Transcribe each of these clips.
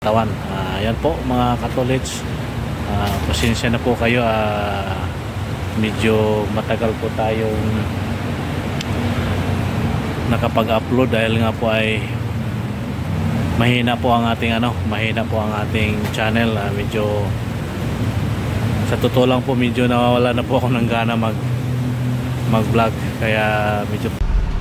katawan. Yan po mga katolits, pasensya na po kayo, medyo matagal po tayong nakapag-upload dahil nga po ay mahina po ang ating channel. Medyo sa totoo lang po, medyo nawawala na po ako ng gana mag-vlog, kaya medyo.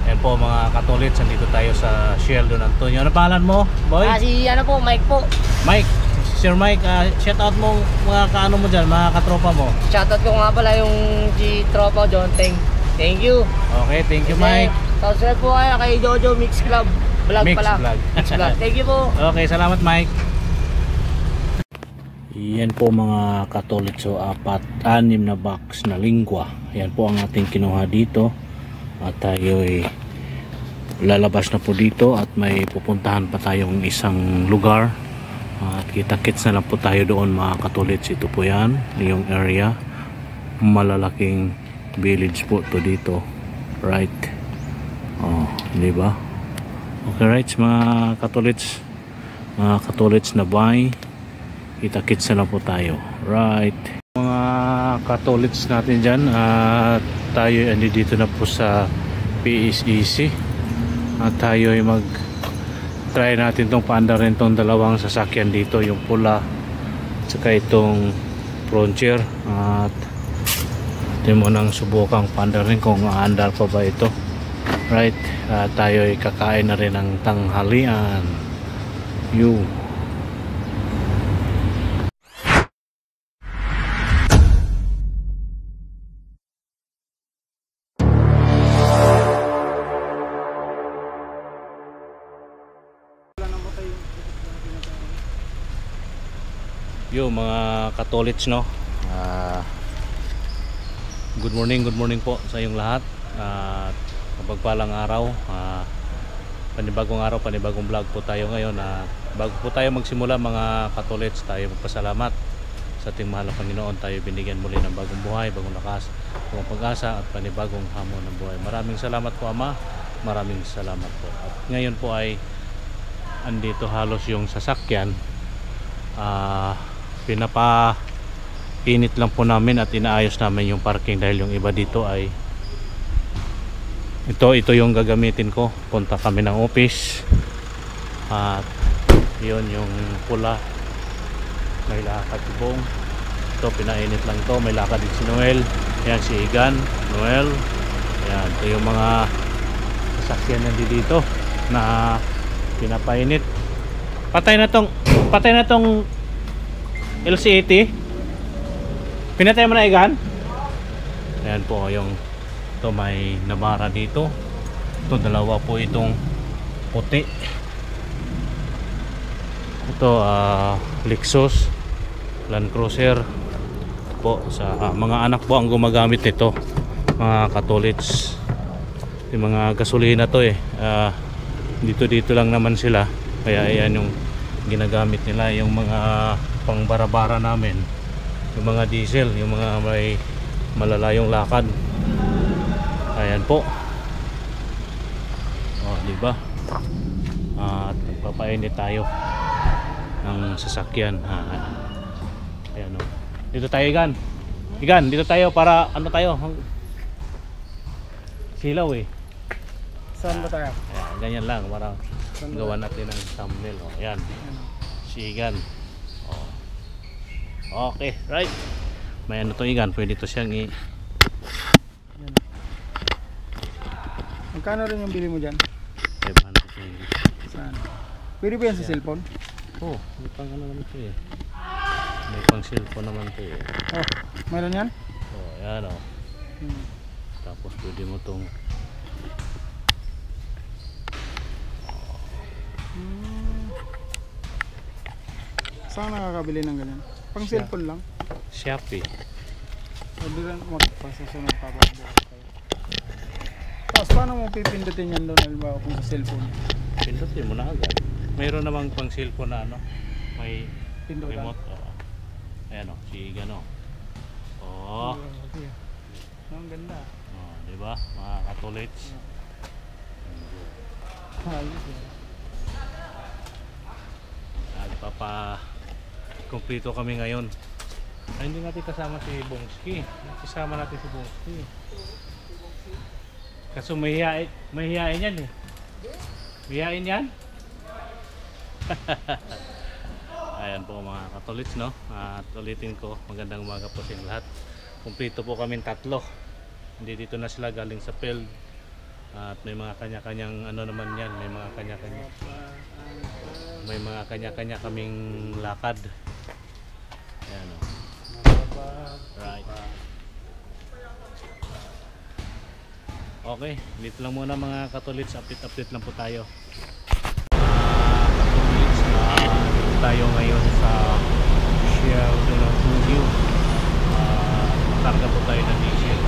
Ayan po mga katolits, nandito tayo sa Sheldon Antonio. Ano pangalan mo, boy? Si po, Mike po. Mike, Sir Mike, shout out mo mga kaano mo dyan, mga katropa mo. Shoutout ko nga pala yung si tropa John Teng. Thank you. Okay, thank you Mike. Subscribe po kayo kay Jojo Mix Club Vlog Mix pala. Vlog. Mix Vlog. Thank you po. Okay, salamat Mike. Yan po mga katolits, so 4-6 na box na lingwa. Yan po ang ating kinuha dito. At tayo ay lalabas na po dito at may pupuntahan pa tayong isang lugar. At kita-kits na lang po tayo doon mga katolits. Ito po yan, yung area. Malalaking village po to dito. Right. Oh, di ba? Okay, right mga katolits. Mga katolits na bye. Kita-kits na lang po tayo. Right. Mga katolits natin dyan, tayo andi dito na po sa PSEC at tayo ay try natin tong paandarin tong dalawang sasakyan dito, yung pula at saka itong Frontier, at ito mo nang subukang paandarin kung aandar pa ba ito. Right, tayo ay kakain na rin ng tanghalian. Mga katolits, no, good morning po sa inyong lahat. Kapagpalang araw, panibagong araw, panibagong vlog po tayo ngayon. Bago po tayo magsimula mga katolits, tayo magpasalamat sa ating mahal na Panginoon. Tayo binigyan muli ng bagong buhay, bagong lakas, bagong pag-asa at panibagong hamon ng buhay. Maraming salamat po Ama, maraming salamat po. At ngayon po ay andito halos yung sasakyan, pinapa-init lang po namin at inaayos namin yung parking dahil yung iba dito ay ito yung gagamitin ko. Punta kami ng office at yun yung pula, may lakad si Bong, ito pinainit lang to, may lakad din si Noel, yan si Igan, Noel, yan, ito yung mga sasakyan nandito na pinapainit. Patay na tong LC80. Pinatay mo na, Igan? Ayan po yung ito, may nabara dito. Ito dalawa po itong puti. Ito Lexus Land Cruiser po. Sa mga anak po ang gumagamit nito mga katolits. Yung mga gasolina to dito lang naman sila, kaya ayan yung ginagamit nila. Yung mga pangbarabara namin, yung mga diesel, yung mga may malalayong lakad, ayan po. Diba? At nagpapainit tayo ng sasakyan. Ayan o. Dito tayo, Igan, dito tayo para ano tayo, silaw Saan ba tayo? Ayan, ganyan lang para gawa natin ng thumbnail. Ayan, si Igan. Okay, right. May ano to, Igan, pwede to siyang Magkano rin yung bili mo dyan? 500. Saan? Pwede ba yan sa cellphone? May pang ano naman to may pang cellphone naman to Meron yan? Ayan Tapos pwede mo tong Saan nakakabili ng ganyan? Pang cellphone lang? Shopee. Pwede rin magpasasunod pa pa. Tapos paano mo pipindutin yan doon, halimbawa kung sa cellphone? Pindutin mo na agad. Mayroon namang pang cellphone na may Pindutan. remote. Ayan si Gano. Ang ganda. Diba mga katolits? Ayos Kumpleto kami ngayon. Ay, hindi natin kasama si Bongski. Kasama natin si Bongski. Kaso mahihain yan eh. Mahihain yan? Ayan po mga katolits, no? At ulitin ko, magandang umaga po sa inyong lahat. Kumpleto po kami tatlo. Hindi dito na sila galing sa field. At may mga kanya-kanyang ano naman yan. May mga kanya-kanya kaming lakad. Ayan o. Right. Okay, dito lang muna mga katolits. Update lang po tayo. Katolits, dito tayo ngayon sa Shell de la Studio. Matarga po tayo ng diesel.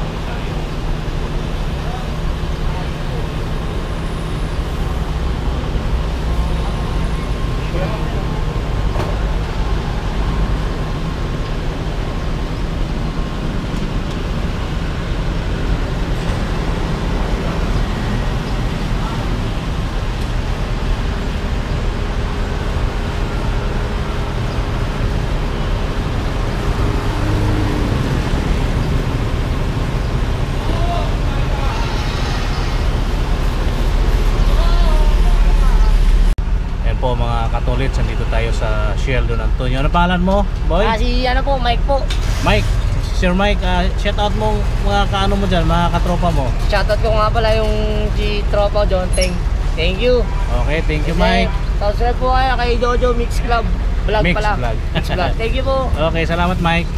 Po mga katolits, nandito tayo sa Shell Don Antonio. Ano pangalan mo, boy? Si ano po, Mike po. Mike, Sir Mike, shout out mo mga kaano mo dyan, mga katropa mo. Shoutout ko nga pala yung si Tropa John Teng. Thank you. Okay, thank you Mike. Subscribe po kayo kay Jojo Mix Club Vlog Mix pala. Vlog. Mix Vlog. Thank you po. Okay, salamat Mike.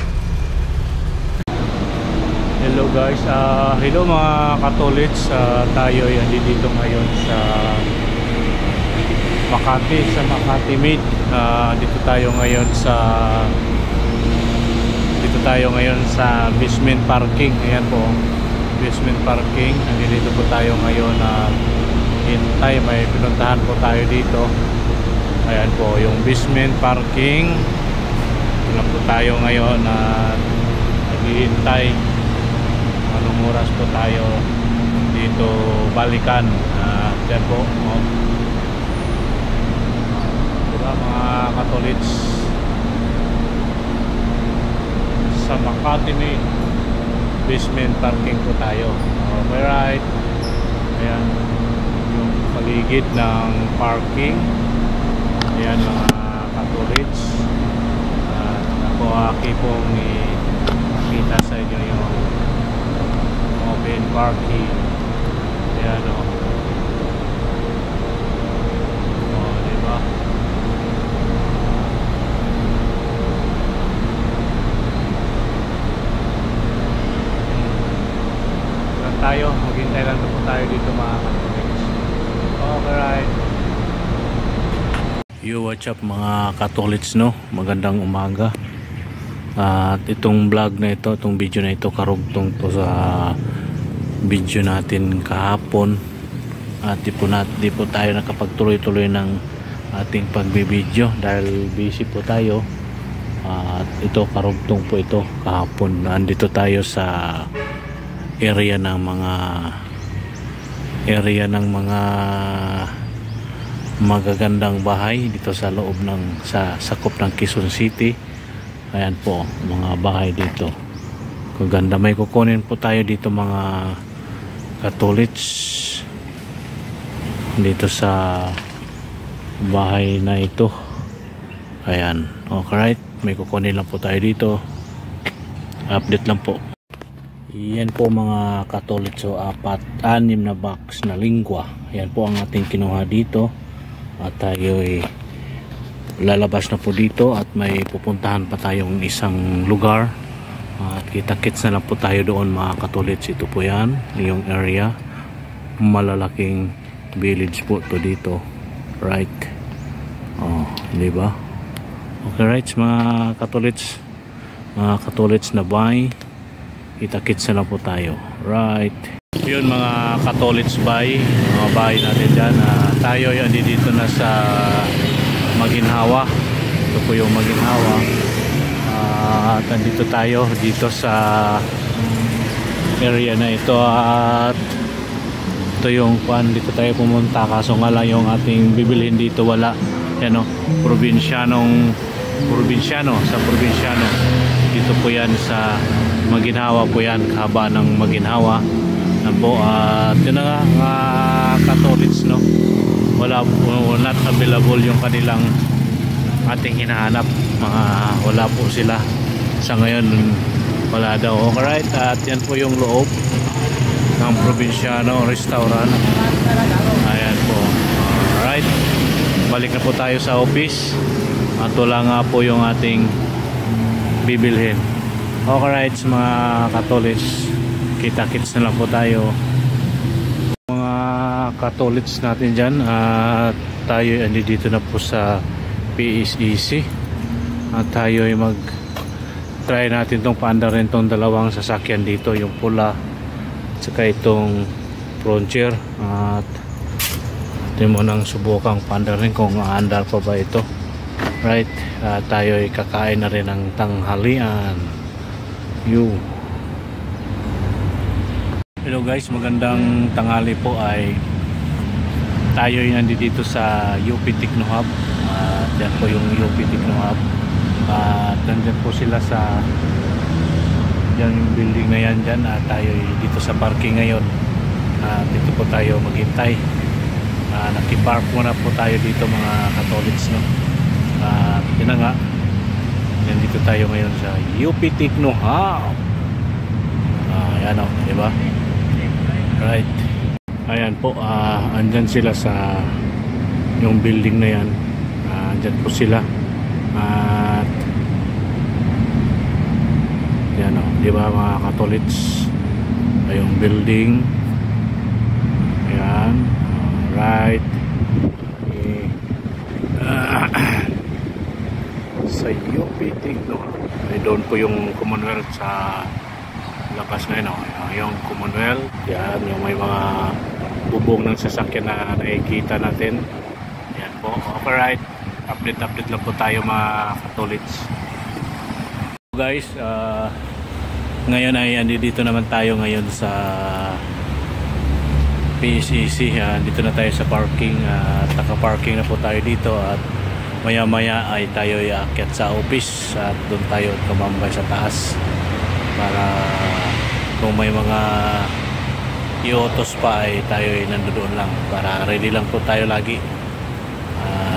Hello guys, hello mga katolits. Tayo ay dito ngayon sa Makati, sa Makati Mid. Dito tayo ngayon sa basement parking. Ayan po, basement parking. Nandito po tayo ngayon hintay, may pinuntahan po tayo dito. Ayan po yung basement parking. Ito lang po tayo ngayon naghihintay. Anong oras po tayo dito balikan. Ayan po, mga katolits, sa Makati May basement parking po tayo. Okay, right. Ayan yung paligid ng parking. Ayan mga katolits. Ako pong makita sa inyo yung open parking. Ayan o. Diba? Tayo, maghintay lang po tayo dito mga katolits. Alright. Yo, what's up mga katolits, no? Magandang umaga. At itong vlog na ito, itong video na ito, karugtong to sa video natin kahapon. At di po tayo nakapagtuloy-tuloy ng ating pagbibideo dahil busy po tayo. At ito, karugtong po ito kahapon. Nandito tayo sa area ng mga magagandang bahay dito sa loob sa sakop ng Quezon City. Ayan po mga bahay dito, kaganda. May kukunin po tayo dito mga katolits dito sa bahay na ito. Ayan, okay, may kukunin lang po tayo dito. Update lang po. Yan po mga katolits, so 6 na box na lingwa. Yan po ang ating kinuha dito. At tayo ay lalabas na po dito at may pupuntahan pa tayong isang lugar. At kita-kits na lang po tayo doon mga katolits. Ito po yan, yung area. Malalaking village po to dito. Right. Diba? Okay, right mga katolits. Mga katolits na bahay. Kita-kits na lang po tayo. Right. Yun mga katolits bahay. Mga bahay natin dyan. Tayo yan dito na sa Maginhawa. Ito po yung Maginhawa. At nandito tayo dito sa area na ito. At ito yung dito tayo pumunta. Kaso nga lang yung ating bibilhin dito wala. yan o, probinsyano sa probinsyano. Dito po yan sa Maginhawa po yan, haba ng Maginhawa yan po. At yun na nga, mga Catholics, no, not available yung kanilang ating hinahanap. Wala po sila sa ngayon, wala daw. Alright, at yan po yung loob ng probinsyano restaurant. Ayan po. Alright, balik na po tayo sa office at wala nga po yung ating bibilhin. Alright, mga Catholics, kita-kits na lang po tayo mga Catholics natin dyan. At tayo andi dito na po sa PSEC at tayo ay mag try natin tong paandarin tong dalawang sasakyan dito, yung pula at saka itong Frontier. At ito mo nang subukang paandarin kung aandar pa ba ito. Right, tayo ay kakain na rin ng tanghalian. Hello guys, magandang tanghali po. Ay tayo ay nandito sa UP Techno Hub. Yan po yung UP Techno Hub. At nandyan po sila sa yan yung building na yan dyan. At tayo ay dito sa parking ngayon. Dito po tayo maghintay. Nakipark muna po tayo dito, mga Catholics, no? Yun na nga, nandito tayo ngayon sa UP Techno Hub. Ayan o, diba? Right. Ayan po, andyan sila sa yung building na yan. Andyan po sila. At yan o, diba, mga Catholics? Yung building. Ayan. Right. Sa UP Techno. Ay doon po yung Commonwealth sa labas ngayon. Yung Commonwealth. Yan, yung may mga bubong ng sasakyan na nakikita natin. Yan po. Alright. Update lang po tayo, mga Catholics. Guys, ngayon ay dito naman tayo ngayon sa PSEC. Dito na tayo sa parking. Naka-parking na po tayo dito at maya maya ay tayo aakyat sa office at doon tayo tumambay sa taas para kung may mga i-autos pa ay tayo ay nandoon lang, para ready lang po tayo lagi.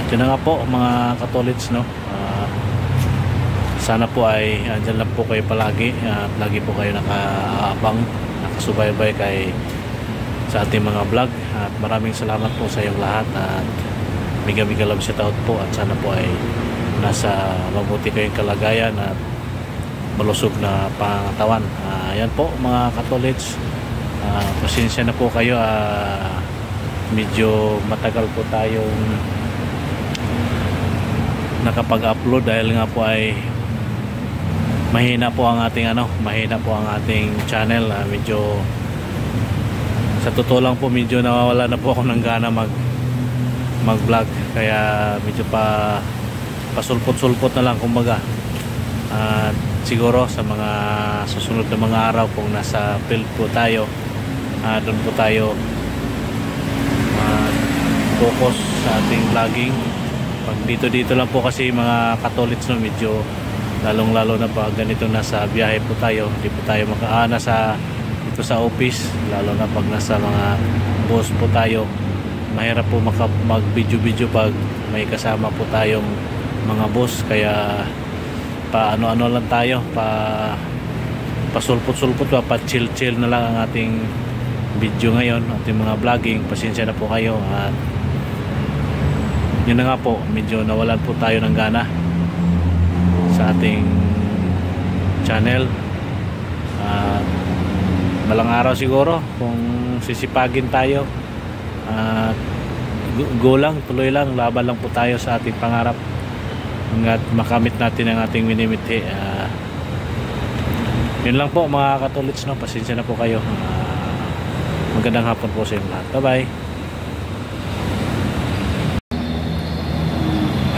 Ito na nga po, mga Catholics, no? Sana po ay andyan lang po kayo palagi at lagi po kayo nakaabang, nakasubaybay sa ating mga vlog. At maraming salamat po sa iyong lahat at mega love shout out po. At sana po ay nasa mabuti kayong kalagayan at malusog na pangatawan. Ayan po, mga Catholics, pasensya na po kayo. Medyo matagal po tayong nakapag-upload dahil nga po ay mahina po ang ating channel. Medyo sa totoo lang po, medyo nawawala na po ako ng gana mag-vlog, kaya medyo pasulpot-sulpot na lang kumbaga. At siguro sa mga susunod na mga araw kung nasa field po tayo, doon po tayo focus sa ating vlogging. Pag dito lang po kasi, mga Catholics, no, medyo lalong-lalo na pag ganito nasa biyahe po tayo, hindi po tayo dito sa office, lalo na pag nasa mga boss po tayo, mahirap po mag-video pag may kasama po tayong mga boss. Kaya ano lang tayo, pasulpot-sulpot pa chill na lang ang ating video ngayon, ating mga vlogging. Pasensya na po kayo. At yun na nga po, medyo nawalan po tayo ng gana sa ating channel. Malang araw siguro kung sisipagin tayo, go lang, tuloy lang, laban lang po tayo sa ating pangarap hanggat makamit natin ang ating minimithi. Yun lang po, mga Catholics, no? Pasensya na po kayo. Magandang hapon po sa inyo lahat. Bye bye.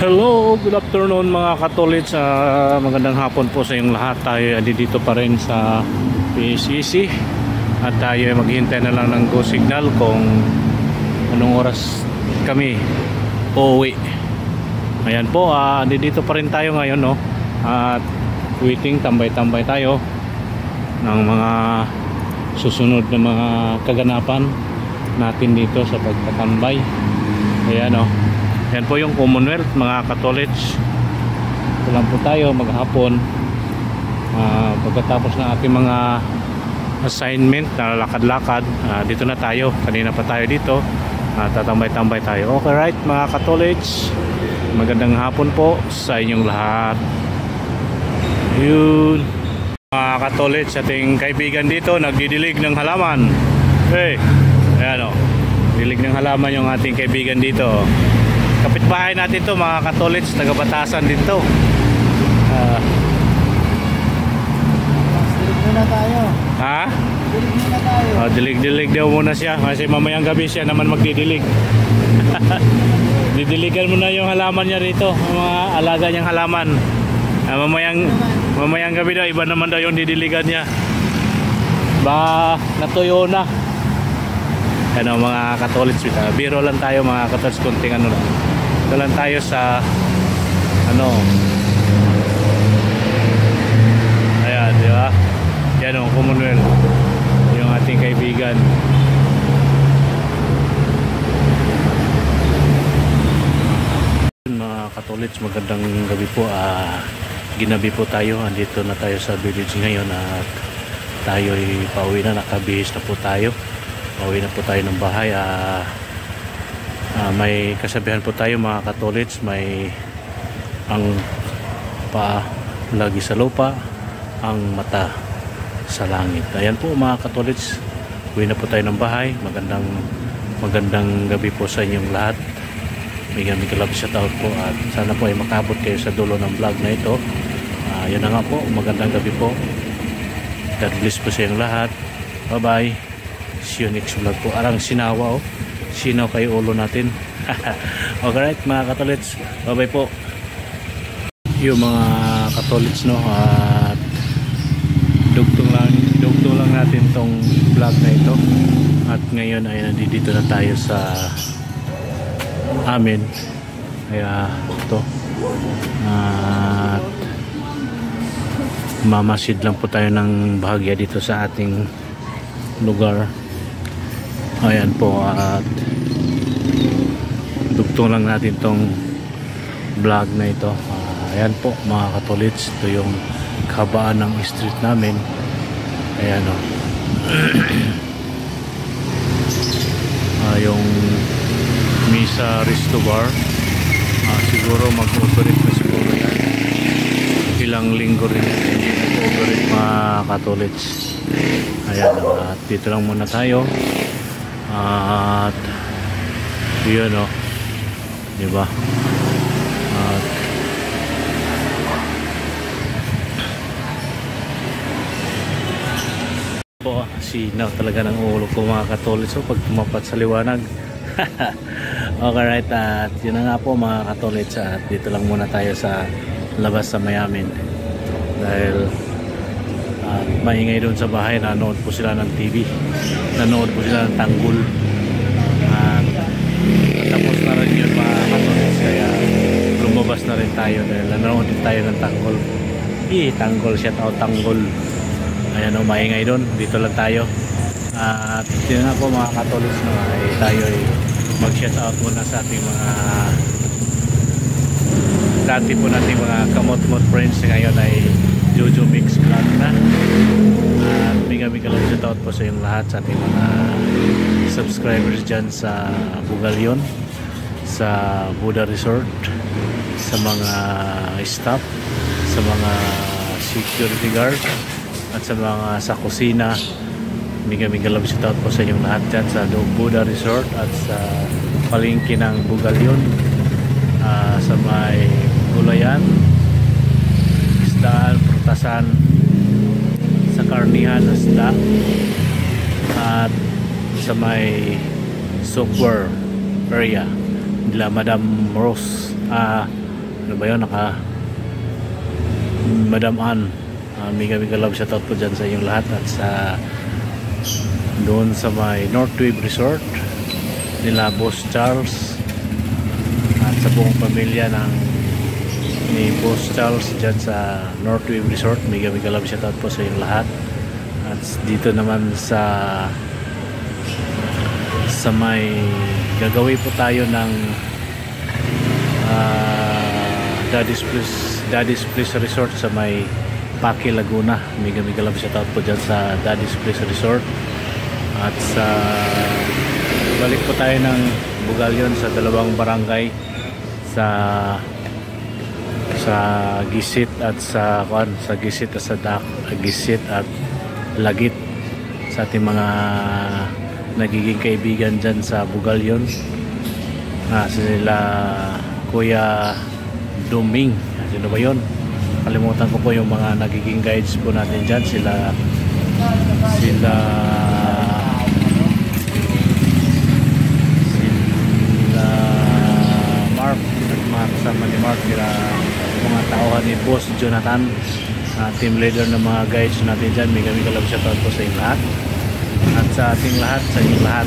Hello, good afternoon, mga Catholics. Magandang hapon po sa inyong lahat. Tayo dito pa rin sa PSEC at tayo maghintay na lang ng go signal kung anong oras kami uuwi. Ayan po, dito pa rin tayo ngayon, no? At waiting, tambay-tambay tayo ng mga susunod na mga kaganapan natin dito sa pagtatambay. Ayan, no? Ayan po yung Commonwealth, mga ka-college. Ito lang po tayo maghapon. Pagkatapos ng ating mga assignment na lakad-lakad, dito na tayo. Kanina pa tayo dito, tatambay-tambay tayo. Okay, right, mga ka-college, magandang hapon po sa inyong lahat. Yun, mga ka-college, ating kaibigan dito nagdidilig ng halaman. Okay, ayan, o, dilig ng halaman yung ating kaibigan dito. Kapitbahay natin to, mga ka-college, taga-Batasan din to. Dilig muna tayo. Ha? Dilig muna tayo. Dilig-dilig daw muna siya kasi mamayang gabi siya naman magdidilig. Didiligan mo na yung halaman niya rito, ang mga alaga niyang halaman. Mamayang gabi daw, iba naman daw yung didiligan niya. Ba, natuyo na. Ano, mga ka-college, biro lang tayo, mga ka-college, kunting ano lang. Ito lang tayo sa ano, ayan, di ba? Yan o, Commonwealth, yung ating kaibigan. Mga ka-college, magandang gabi po. Ginabi po tayo, andito na tayo sa village ngayon at tayo'y pauwi na, nakabihis na po tayo. Pauwi na po tayo ng bahay. May kasabihan po tayo, mga ka-college, may ang paa lagi sa lupa, ang mata sa langit. Ayan po, mga ka-college, uwi na po tayo ng bahay. Magandang gabi po sa inyong lahat. May kalab sa taon po at sana po ay makabot kayo sa dulo ng vlog na ito. Yan na nga po, magandang gabi po. God bless po sa inyong lahat. Bye bye, see you next vlog po. Arang sinawa, oh, sinaw kayo ulo natin. Okay, right, mga ka-college, bye bye po. Yung mga ka-college, no, at dugtong lang natin tong vlog na ito. At ngayon ay nandito na tayo sa amin, kaya ito at mamasid lang po tayo ng bahagya dito sa ating lugar. Ayan po, at dugtong lang natin tong vlog na ito. Ayan po, mga ka-college, ito yung kabaan ng street namin. Ayan o. Yung Misa Resto Bar, siguro mag-operate na siguro yan. Ilang linggo rin mag-operate, mga ka-college. Ayan, at dito lang muna tayo. At yun o, diba? At po, sinaw talaga ng ulo ko, mga ka-college, so pag tumapat sa liwanag. Okay, right, at yun na nga po, mga ka-college, at dito lang muna tayo sa labas sa Mayamin dahil maingay doon sa bahay. Nanood po sila ng TV, nanood po sila ng Tanggol, at tapos na rin yun, mga ka-college, kaya lumabas na rin tayo dahil nanood din tayo ng Tanggol. Tanggol, shout out Tanggol. Ayan o, maingay doon, dito lang tayo. At yun na po, mga ka-college, no, ay tayo ay mag-shout out muna sa ating mga dati po nating mga kamot-mot friends. Ngayon ay Jojo Mix Club na. At biga-biga lang shout out po sa yung lahat, sa ating mga subscribers dyan sa Bugalyon, sa Buddha Resort, sa mga staff, sa mga security guard, at sa mga sa kusina. Miga-miga love shout out po sa inyong lahat dyan sa Buddha Resort at sa palengke ng Bugalyon, sa may gulayan, isdaan, prutasan, sa karnihan, isda, at sa may software area nila Madam Rose, ano ba yun, Madam Ann. Miga-miga love shout out po dyan sa inyong lahat. At sa doon sa may North Wave Resort nila Boss Charles at sa buong pamilya ng ni Boss Charles dyan sa Northwave Resort. Mega love shoutout po sa inyong lahat. At dito naman sa may gagawin po tayo ng Daddy's Place Resort sa may Paki, Laguna. Mega love shoutout po dyan sa Daddy's Place Resort. At sa balik po tayo ng Bugalyon sa dalawang barangay sa Gisit at sa Gisit at sa Gisit at Lagit, sa ating mga nagiging kaibigan dyan sa Bugalyon. Sila Kuya Duming, sino ba yun? Kalimutan ko po yung mga nagiging guides po natin dyan. Sila Mark at mga kasama ni Mark, sila mga tauhan ni Boss Jonathan, team leader ng mga guides natin dyan. Mega love shoutout po sa inyong lahat at sa ating lahat, sa inyong lahat,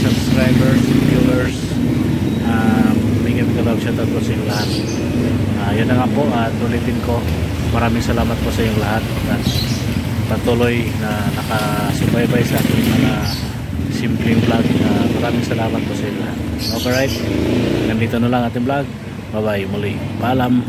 subscribers, viewers. Mega love shoutout po sa inyong lahat. Yan na nga po, at ulitin ko, maraming salamat po sa inyong lahat at patuloy na nakasubaybay sa ating mga simpleng vlog. Maraming salamat po sa inyong lahat. Alright, nandito na lang ating vlog. Bye bye muli, paalam.